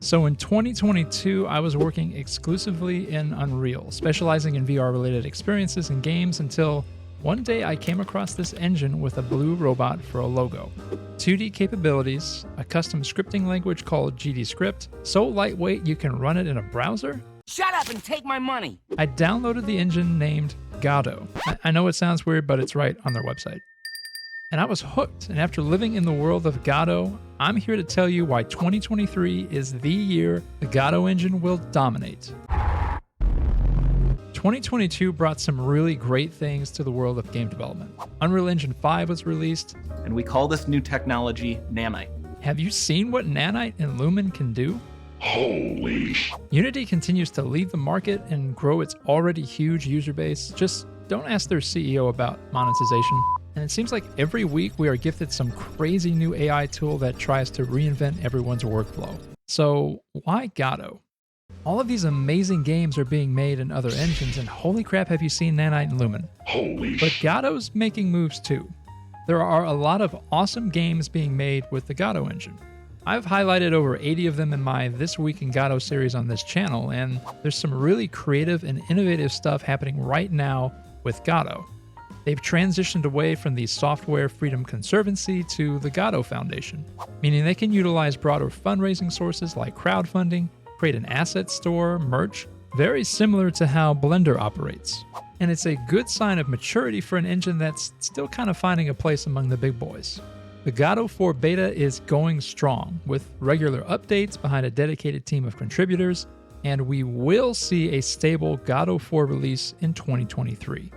So in 2022, I was working exclusively in Unreal, specializing in VR-related experiences and games until one day I came across this engine with a blue robot for a logo. 2D capabilities, a custom scripting language called GDScript, so lightweight you can run it in a browser. Shut up and take my money! I downloaded the engine named Godot. I know it sounds weird, but it's right on their website. And I was hooked, and after living in the world of Godot, I'm here to tell you why 2023 is the year the Godot engine will dominate. 2022 brought some really great things to the world of game development. Unreal Engine 5 was released, and we call this new technology Nanite. Have you seen what Nanite and Lumen can do? Holy Unity continues to lead the market and grow its already huge user base. Just don't ask their CEO about monetization. And it seems like every week we are gifted some crazy new AI tool that tries to reinvent everyone's workflow. So why Godot? All of these amazing games are being made in other engines, and holy crap, have you seen Nanite and Lumen? Holy But Godot's making moves too. There are a lot of awesome games being made with the Godot engine. I've highlighted over 80 of them in my This Week in Godot series on this channel, and there's some really creative and innovative stuff happening right now with Godot. They've transitioned away from the Software Freedom Conservancy to the Godot Foundation, meaning they can utilize broader fundraising sources like crowdfunding, create an asset store, merch, very similar to how Blender operates. And it's a good sign of maturity for an engine that's still kind of finding a place among the big boys. The Godot 4 beta is going strong, with regular updates behind a dedicated team of contributors, and we will see a stable Godot 4 release in 2023.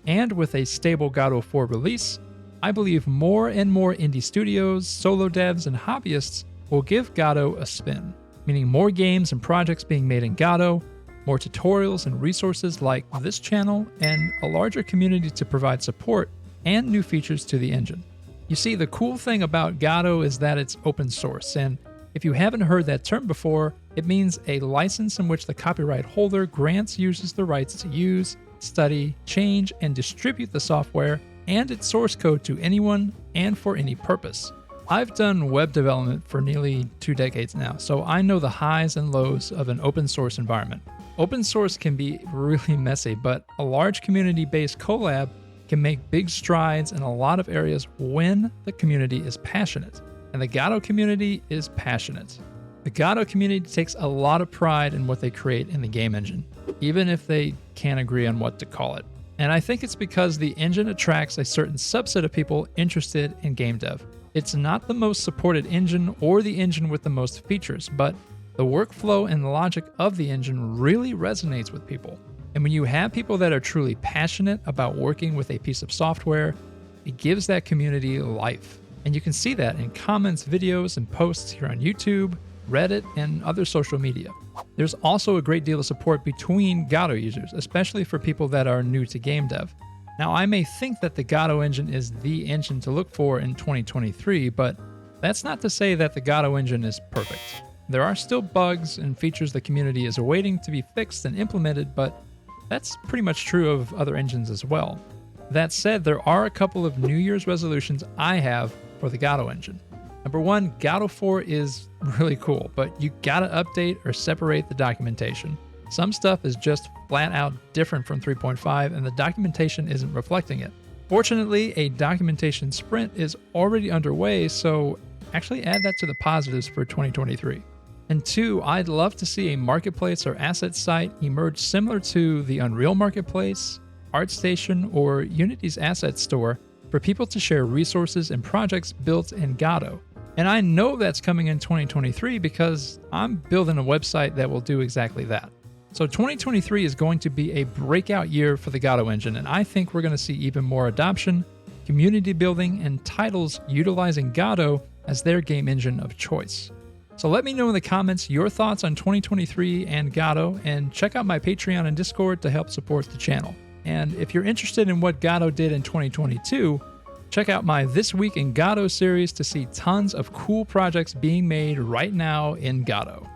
And with a stable Godot 4 release, I believe more and more indie studios, solo devs, and hobbyists will give Godot a spin, meaning more games and projects being made in Godot, more tutorials and resources like this channel, and a larger community to provide support and new features to the engine. You see, the cool thing about Godot is that it's open source, and if you haven't heard that term before, it means a license in which the copyright holder grants users the rights to use, study, change, and distribute the software and its source code to anyone and for any purpose. I've done web development for nearly 2 decades now, so I know the highs and lows of an open source environment. Open source can be really messy, but a large community-based collab can make big strides in a lot of areas when the community is passionate. And the Godot community is passionate. The Godot community takes a lot of pride in what they create in the game engine, even if they can't agree on what to call it. And I think it's because the engine attracts a certain subset of people interested in game dev. It's not the most supported engine or the engine with the most features, but the workflow and the logic of the engine really resonates with people. And when you have people that are truly passionate about working with a piece of software, it gives that community life. And you can see that in comments, videos, and posts here on YouTube, Reddit, and other social media. There's also a great deal of support between Godot users, especially for people that are new to game dev. Now, I may think that the Godot engine is the engine to look for in 2023, but that's not to say that the Godot engine is perfect. There are still bugs and features the community is awaiting to be fixed and implemented, but that's pretty much true of other engines as well. That said, there are a couple of New Year's resolutions I have for the Godot engine. Number one, Godot 4 is really cool, but you gotta update or separate the documentation. Some stuff is just flat out different from 3.5 and the documentation isn't reflecting it. Fortunately, a documentation sprint is already underway, so actually add that to the positives for 2023. And two, I'd love to see a marketplace or asset site emerge similar to the Unreal Marketplace, ArtStation, or Unity's asset store for people to share resources and projects built in Godot. And I know that's coming in 2023 because I'm building a website that will do exactly that. So 2023 is going to be a breakout year for the Godot engine, and I think we're going to see even more adoption, community building, and titles utilizing Godot as their game engine of choice. So let me know in the comments your thoughts on 2023 and Godot, and check out my Patreon and Discord to help support the channel. And if you're interested in what Godot did in 2022, check out my This Week in Godot series to see tons of cool projects being made right now in Godot.